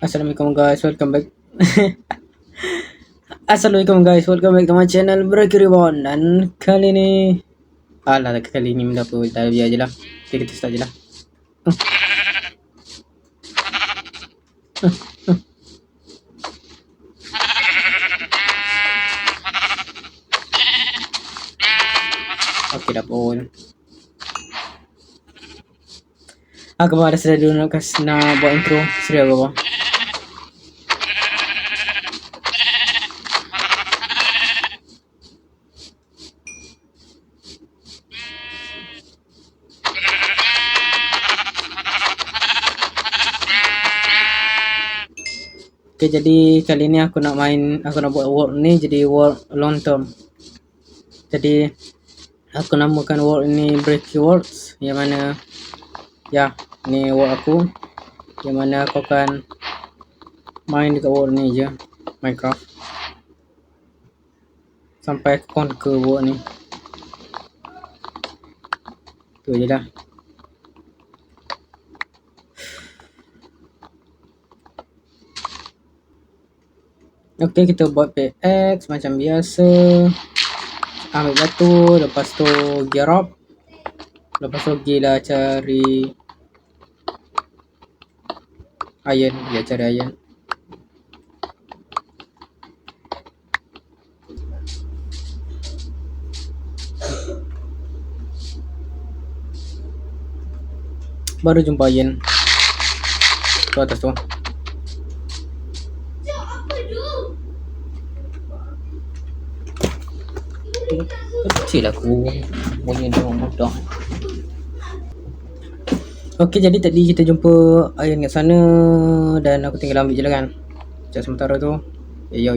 Assalamualaikum guys, welcome back. Assalamualaikum guys, welcome back to my channel Breaky Reborn. Dan kali ni kali ni benda apa, dah biar je lah. Okay, kita start je lah. Okay, dah pun. Kau ada sedar dulu nak buat intro. Seria apa? Okay, jadi kali ni aku nak buat world ni jadi world long term. Jadi aku namakan world ini Breaky Worlds, yang mana ni world aku, yang mana aku akan main dekat world ni je, Minecraft, sampai aku conquer world ni. Tu je dah. Okay, kita buat pickaxe macam biasa. Ambil batu, lepas tu gear up. Lepas tu pergilah cari iron. Cari iron. Baru jumpa iron. Tu atas tu. Kecil aku punya dia mudah. Okey, jadi tadi kita jumpa iron kat sana dan aku tinggal ambil je lah kan. Macam sementara tu. Yo.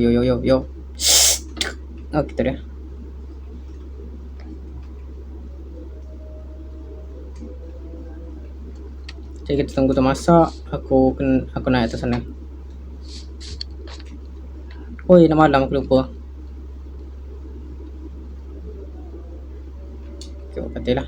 Okey, tak ada. Jadi kita tunggu tu masak. Aku naik atas sana. Oi, dah malam aku lupa. Okay, kata lah.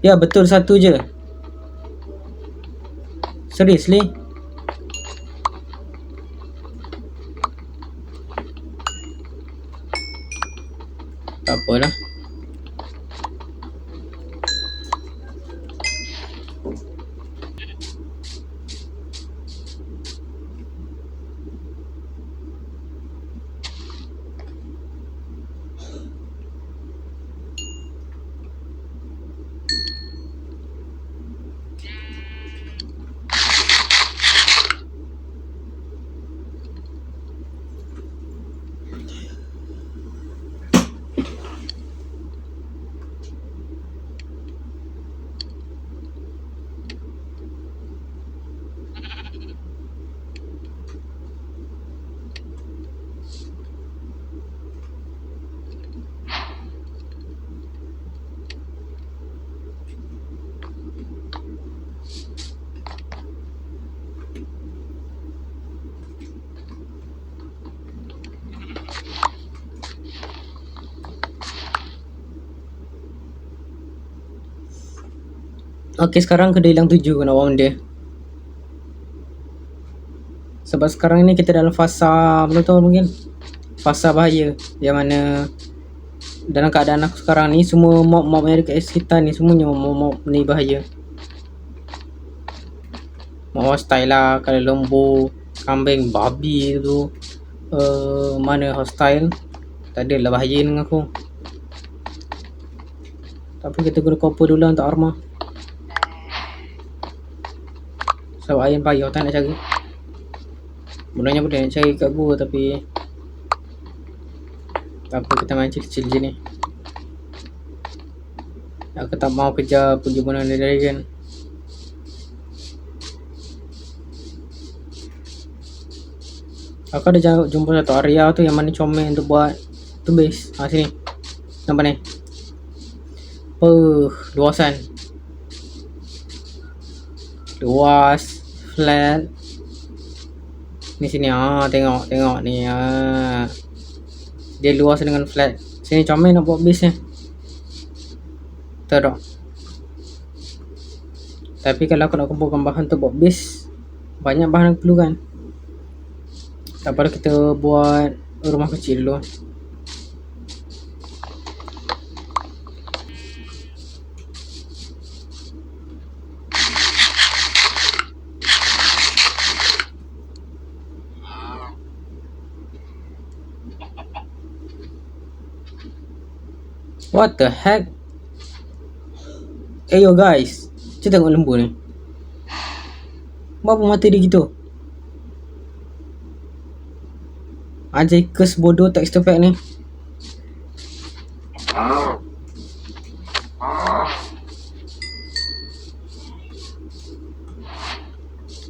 Ya, betul satu je. Seriously? Tak apalah. Okay, sekarang kena hilang 7 nak buat benda. Sebab sekarang ni kita dalam fasa, belum tahu mungkin fasa bahaya, yang mana dalam keadaan aku sekarang ni semua mob yang dekat sekitar ni semuanya mob ni bahaya. Mob hostile lah, kalau lembu, kambing, babi tu mana hostile, tak adalah bahaya dengan aku. Tapi kita guna copper dulu untuk armor. Sebab iron payah tak nak cari. Sebenarnya boleh nak cari kat gua, tapi tak apa, kita main kecil-kecil je ni. Aku tak mau kejar perjumpaan dragon. Aku ada jumpa satu area tu yang mana comel untuk buat Tu base. Sini. Nampak ni. Luasan. Luas. Flat. Ni sini. Tengok ni. Dia luas dengan flat. Sini comel nak buat base ni. Tak. Tapi kalau aku nak kumpulkan bahan untuk buat base, banyak bahan yang perlu kan. Tak apa, kita buat rumah kecil dulu. What the heck? Yo guys, kita tengok lembu ni. Kenapa mata dia gitu? Ajaib kes bodoh texture pack ni.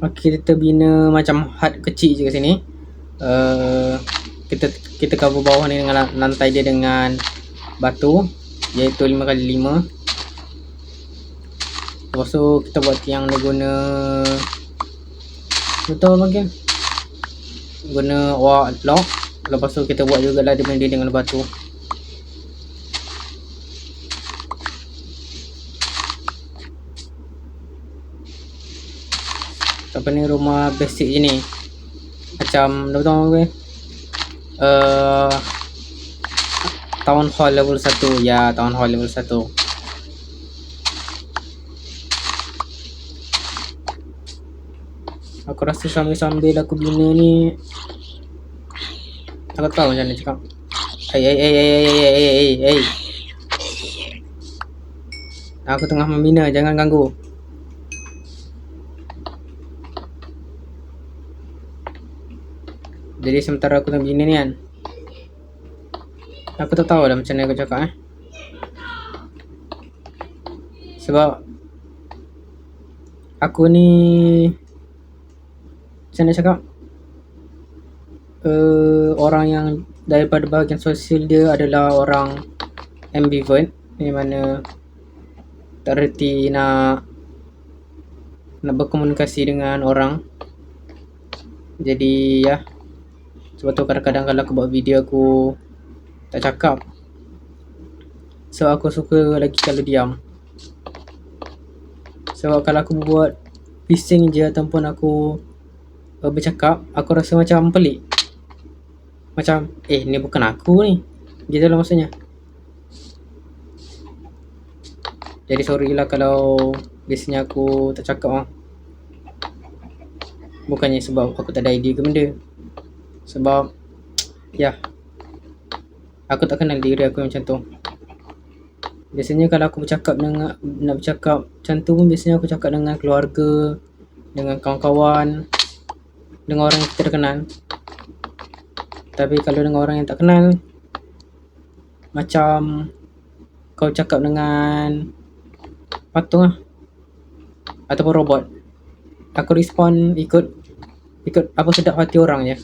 Okay, kita bina macam hut kecil je kat sini. Kita cover bawah ni dengan lantai dia dengan batu, iaitu 5x5. Lepas tu kita buat tiang dia guna, betul lagi, guna lock. Lepas tu kita buat juga lah dia punya dengan batu. Apa ni, rumah basic je ni. Macam betul okay? Town hall level 1. Ya, town hall level 1. Aku rasa sambil aku bina ni, aku tahu macam mana cakap. Hey. Aku tengah membina, jangan ganggu. Jadi sementara aku tengah bina ni kan, aku tak tahu dah macam mana aku cakap sebab aku ni macam mana cakap, orang yang daripada bahagian sosial dia adalah orang ambivert, yang mana tak reti nak berkomunikasi dengan orang. Jadi ya, sebab tu kadang-kadang kalau aku buat video aku tak cakap. So aku suka lagi kalau diam. Sebab kalau aku buat bising je ataupun aku bercakap, aku rasa macam pelik. Macam ni bukan aku ni, gitu lah maksudnya. Jadi sorry lah kalau biasanya aku tak cakap Bukannya sebab aku tak ada idea ke benda, sebab ya, aku tak kenal diri aku macam tu. Biasanya kalau aku bercakap dengan, nak bercakap macam tu pun, biasanya aku cakap dengan keluarga, dengan kawan-kawan, dengan orang yang kita kenal. Tapi kalau dengan orang yang tak kenal, macam kau cakap dengan patung ataupun robot, aku respon ikut apa sedap hati orang je.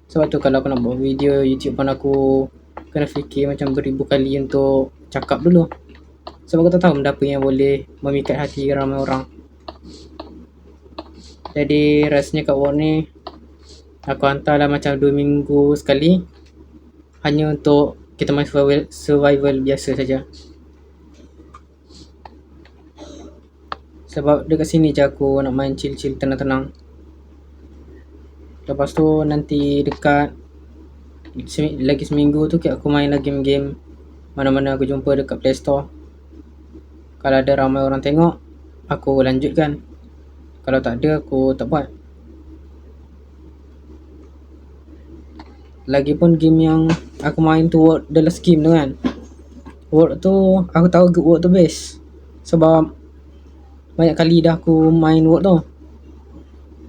Sebab tu kalau aku nak buat video YouTube pun aku kena fikir macam beribu kali untuk cakap dulu. Sebab aku tak tahu benda apa yang boleh memikat hati ramai orang. Jadi rasanya kat work ni, aku hantarlah macam 2 minggu sekali, hanya untuk kita main survival biasa saja. Sebab dekat sini je aku nak main chill-chill, tenang-tenang. Lepas tu nanti dekat lagi seminggu tu aku main lagi game mana-mana aku jumpa dekat Play Store. Kalau ada ramai orang tengok, aku lanjutkan. Kalau tak ada, aku tak buat. Lagipun game yang aku main tu World the last game tu kan, World tu aku tahu World tu best. Sebab banyak kali dah aku main World tu,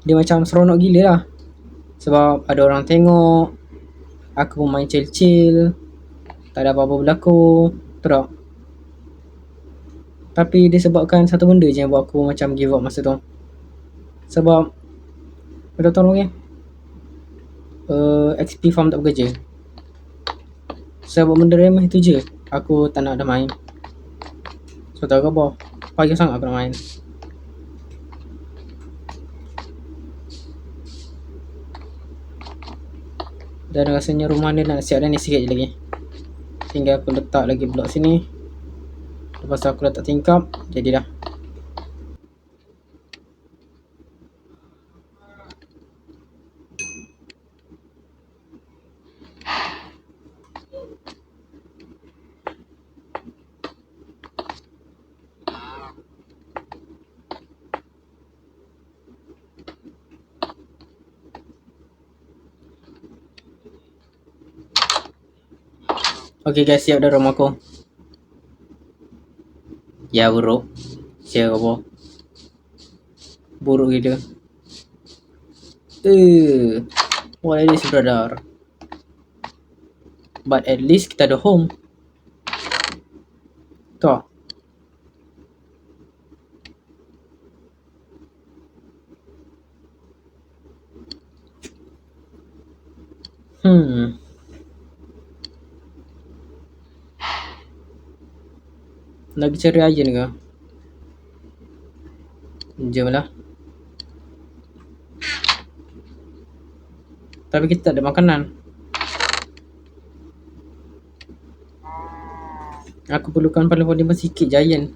dia macam seronok gila lah. Sebab ada orang tengok, aku main chill-chill, tak ada apa-apa berlaku, betul. Tapi disebabkan satu benda je yang buat aku macam give up masa tu. Sebab Minta tolong ya. XP farm tak bekerja. Saya buat benda remeh tu je. Aku tak nak ada main. So tahu ke apa? Payah sangat aku nak main. Dan rasanya rumah ni nak siap dah ni sikit je lagi. Tinggal aku letak lagi blok sini. Lepas tu aku letak tingkap. Jadi dah. Okay guys, siap dah rumah aku. Ya buruk. Siap apa? Buruk gitu. What it is brother. But at least kita ada home. Tuh. Lagi cari iron ke? Jom lah. Tapi kita tak ada makanan. Aku perlukan paling sikit giant.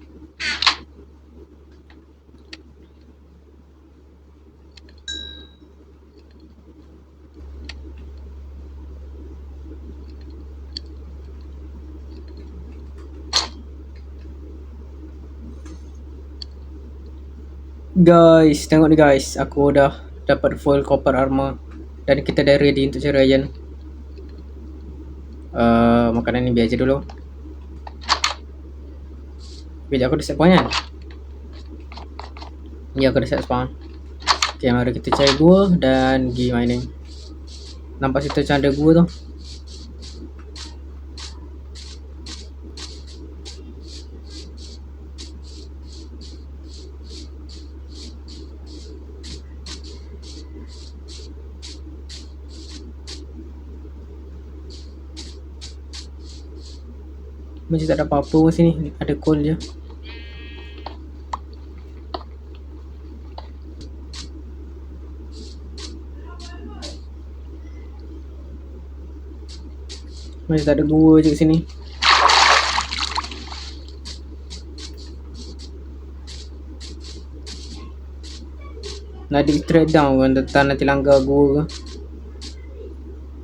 Guys, tengok ni guys. Aku dah dapat full copper armor. Dan kita dah ready untuk cari iron. Makanan ni biar je dulu. Sekejap aku dah set point kan? Ya, aku dah set spawn. Okay, mari kita cari gua dan pergi mining. Nampak situ macam ada gua tu. Macam tak ada apa-apa pun sini. Ada coal je. Macam tak ada gua je kat sini. Nak di straight down kan. Tetap nanti langgar gua ke.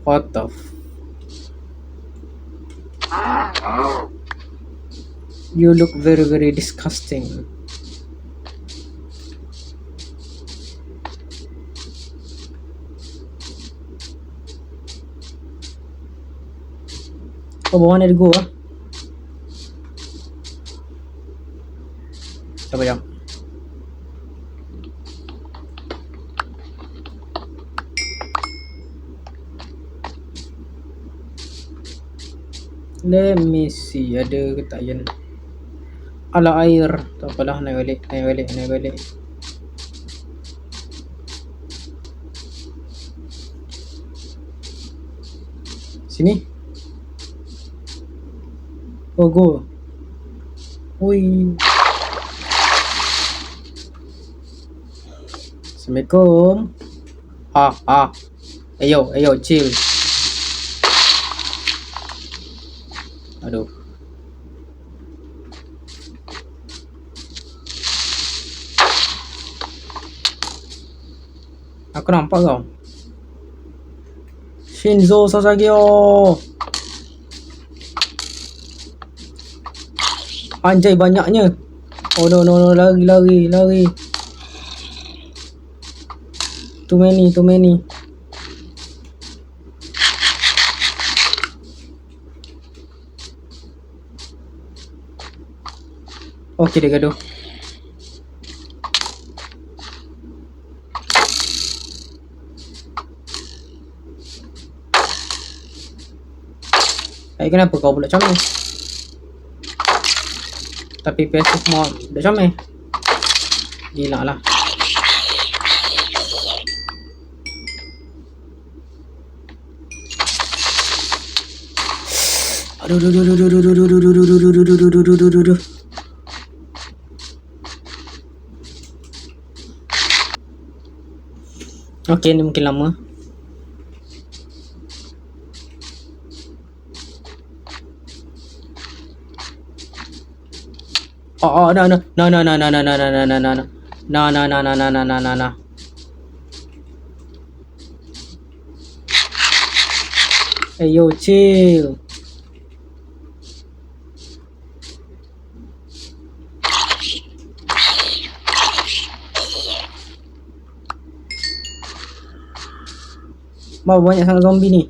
What the You look very disgusting. Oh, bawah ni ada gua. Sabar jap. Let me see. Ada ke tak iron? Alah air. Tak apalah, naik balik. Sini. Oh, go. Ui. Assalamualaikum. Ayo, chill. Aduh. Aku nampak kau. Shinzo Sasageo. Anjay banyaknya. Oh no, lari. Too many. Okay, dia gaduh. Kenapa kau pula comel? Tapi passive mod dah comel. Gila lah. Aduh. Okay, ni mungkin lama. Oh, no. No. Hey, yo, chill. Mau banyak sangat zombie ni.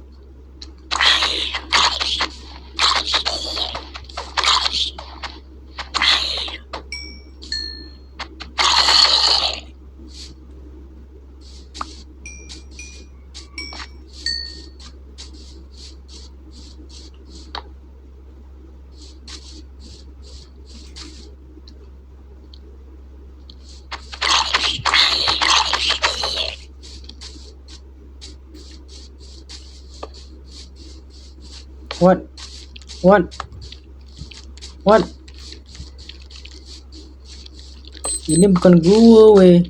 What? Ini bukan gua weh.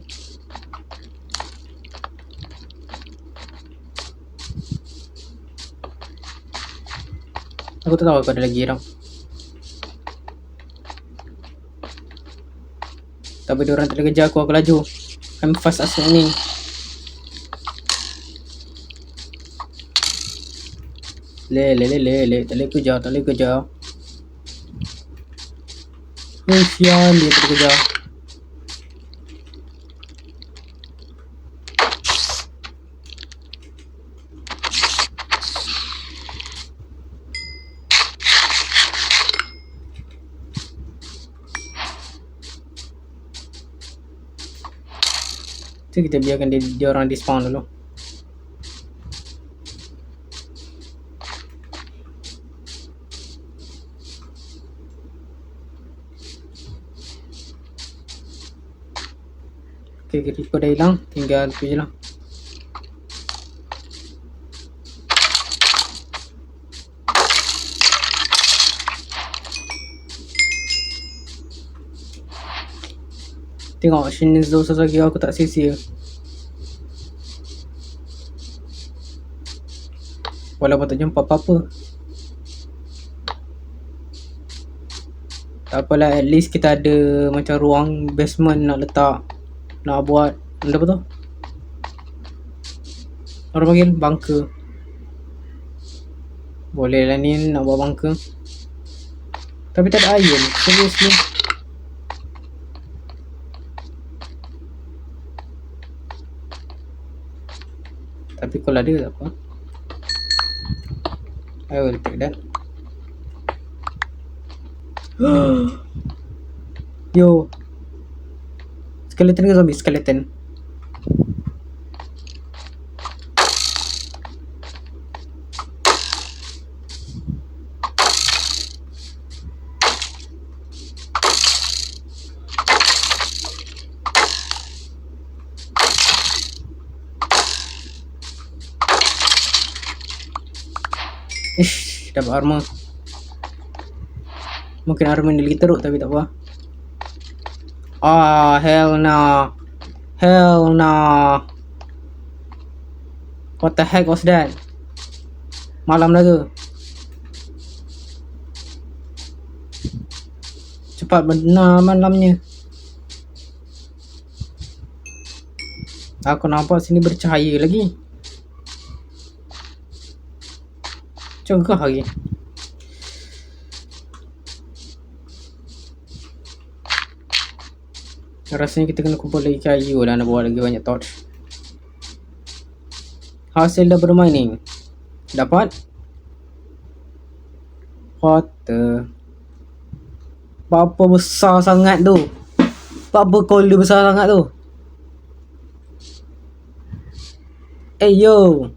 Aku tak tahu apa ada lagi orang. Tapi diorang tak ada kejar aku laju. I'm fast as ni. Le, tak boleh kejar. Sian, dia tak kejar. So kita biarkan dia orang despawn dulu. Okay, Rico dah hilang. Tinggal tu je lah. Tengok Shinzo Sasagi aku tak sia-sia. Walaupun tak jumpa apa-apa. Tak apalah, at least kita ada macam ruang basement nak letak, nak buat apa tu? Orang panggil bunker. Boleh lah ni nak buat bunker. Tapi tak ada iron. Seriously. Tapi kalau ada tak apa. I will take that. Yo. Skeleton ke zombie? Skeleton. Ish, dapat armor. Mungkin armor ni lagi teruk tapi tak apa. Ah, hell no. What the heck was that? Malam dah ke? Cepat benar malamnya. Aku nampak sini bercahaya lagi. Cegah lagi. Rasanya kita kena kumpul lagi kayu lah nak buat lagi banyak torch. Hasil dah bermining. Dapat? What the? Apa besar sangat tu? Apa coal dia besar sangat tu? Yo.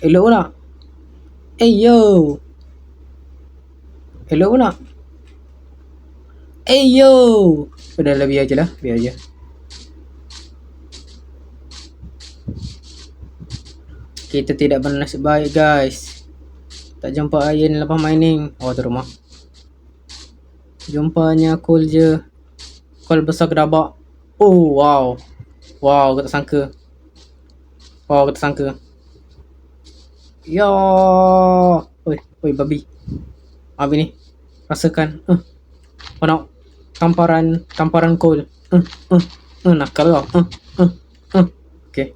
Elok pula. Yo. Elok pula. Yo. Udah lah, biar je. Kita tidak bernasib baik guys. Tak jumpa iron lepas mining. Oh, tu rumah. Jumpanya coal je. Coal besar kedabak. Oh, wow. Wow, aku tak sangka. Wow, aku tak sangka. Ya. Oi, oi babi. Babi ni. Rasakan. Kau nak tamparan coal. Nakal kau. Okay.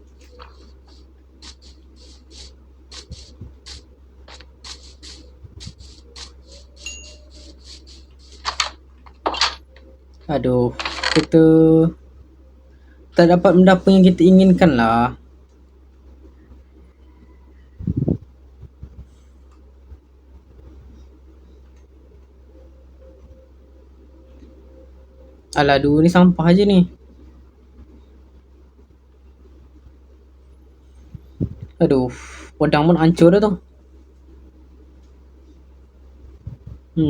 Aduh, kita tak dapat benda apa yang kita inginkan lah. Alah, dua ni sampah je ni. Aduh, pedang pun hancur dah tu.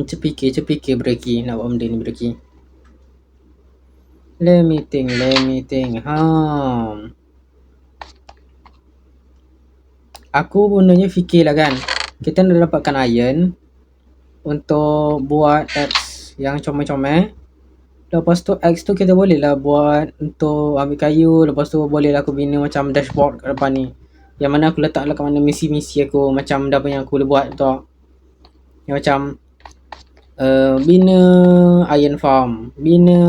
Cepikir beraki nak buat benda ni beraki. Let me think. Aku sebenarnya fikir lah kan, kita nak dapatkan iron untuk buat X yang comel-comel. Lepas tu X tu kita boleh lah buat untuk ambil kayu. Lepas tu boleh lah aku bina macam dashboard kat depan ni, yang mana aku letak lah kat mana misi-misi aku, macam dah apa yang aku boleh buat tu. Yang macam bina iron farm, bina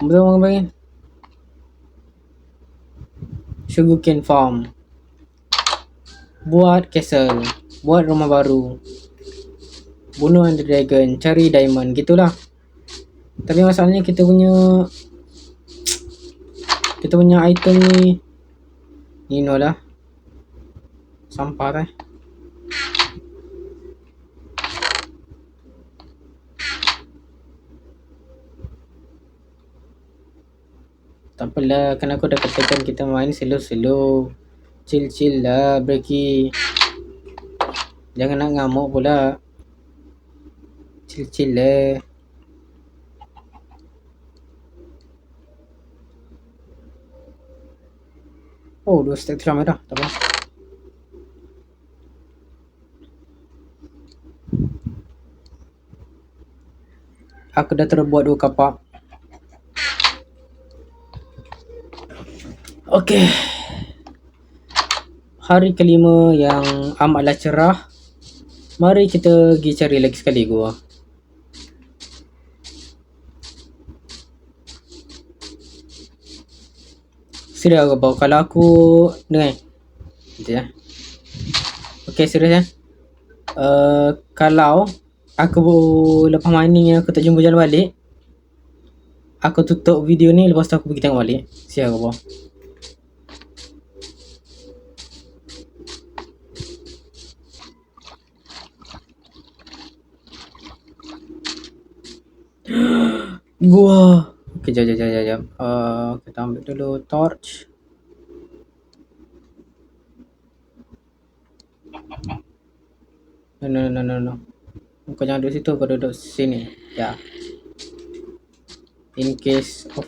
betul orang panggil sugarcane farm, buat castle, buat rumah baru, bunuh Ender Dragon, cari diamond, gitulah. Tapi masalahnya kita punya item ni lah sampah dah. Tak apalah, kan aku dah katakan kita main slow. Chill lah, Breaky. Jangan nak ngamuk pula. Chill lah. Oh, 2 stack teramai dah. Tak apa. Aku dah terbuat 2 kapak. Okay. Hari kelima yang amatlah cerah. Mari kita pergi cari lagi sekali gua. Serius aku bawa. Kalau aku dengar. Nanti ya. Okay, serius ya. Kalau aku lepas mining yang aku tak jumpa jalan balik, aku tutup video ni, lepas tu aku pergi tengok balik. Siap aku bawa. Gua. Okay, jap. Kita ambil dulu torch. No. Kau jangan duduk situ, kau duduk sini. Ya. In case of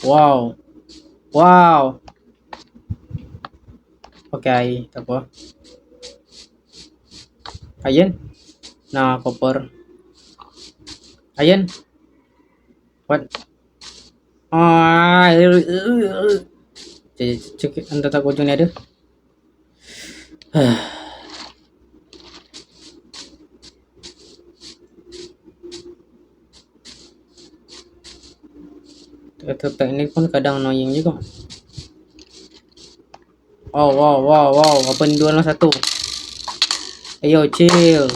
Wow. Okay, tak apa. Iron. Nah, copper. Iron. What? Cek anda tak ujung ni ada. Teknik ni pun kadang annoying juga. Wow. Apa ni 2 lawan 1? Ayo, chill.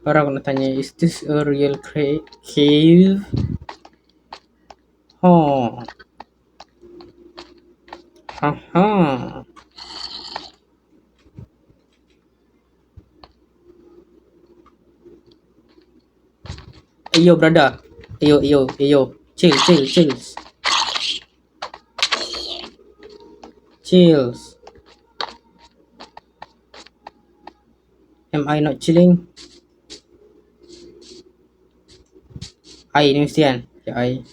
Orang aku nak tanya, is this a real cave? Huh. Ha. Ayo, brother. Ayo. Chills. Chills. Am I not chilling? Ai ni mesti kan? Ya, ai.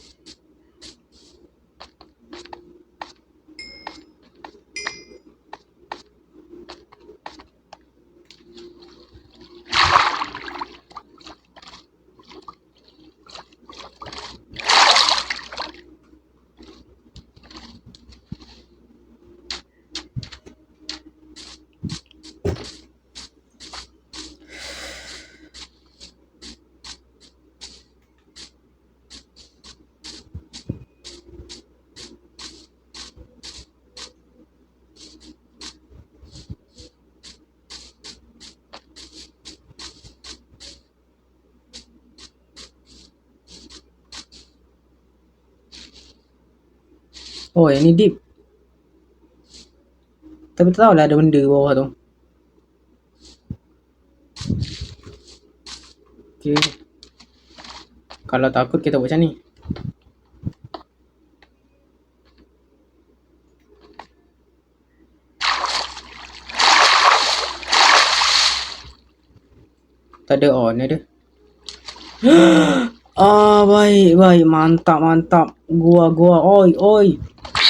Oh, yang ni deep. Tapi tak tahulah ada benda bawah tu. Okay. Kalau takut kita buat macam ni. Tak ada on ada. Baik. Mantap. Gua. Oi.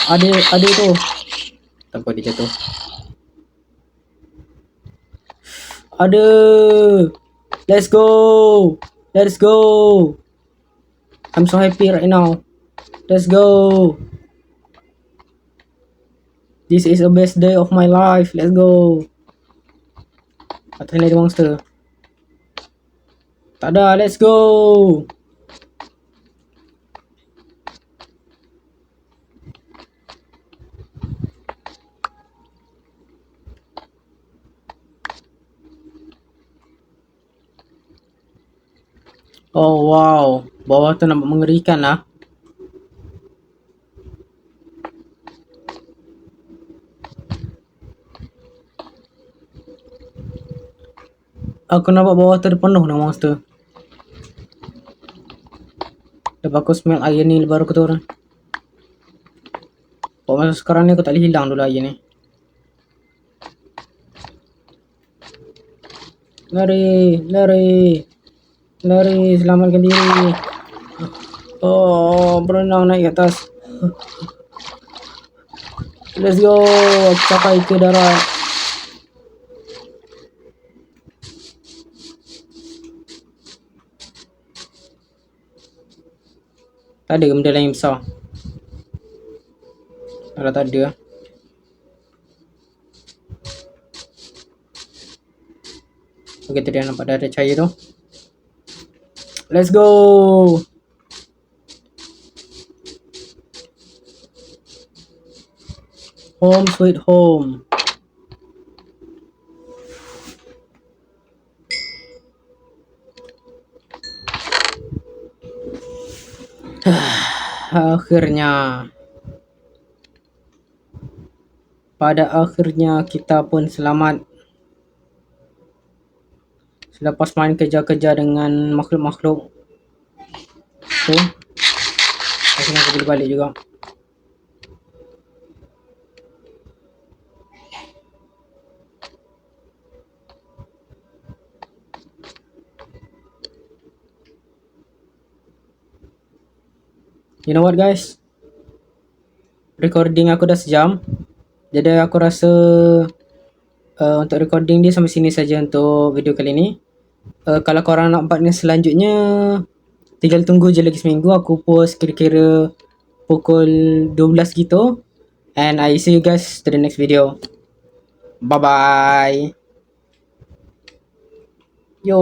Ada tu. Tak apa dia jatuh. Ada. Let's go. I'm so happy right now. Let's go. This is the best day of my life. Let's go. Atas ni ada monster. Tak ada. Let's go. Oh wow. Bawah tu nampak mengerikan lah. Aku nampak bawah tu ada penuh dengan monster. Lepas aku smell air ni baru aku turun. Masa sekarang ni aku tak boleh hilang dulu air ni. Lari, selamatkan diri. Oh, berenang naik ke atas. Let's go, capai ke darat. Tak ada benda lain besar. Kalau tak ada. Okay, tadi nampak dah ada cahaya tu. Let's go. Home sweet home. Pada akhirnya kita pun selamat. Selepas main kejar-kejar dengan makhluk-makhluk tu, akhirnya aku boleh balik juga. You know what guys, recording aku dah sejam. Jadi aku rasa untuk recording dia sampai sini saja untuk video kali ni. Kalau korang nak part yang selanjutnya, tinggal tunggu je lagi seminggu. Aku post kira-kira pukul 12 gitu. And I see you guys to the next video. Bye bye. Yo.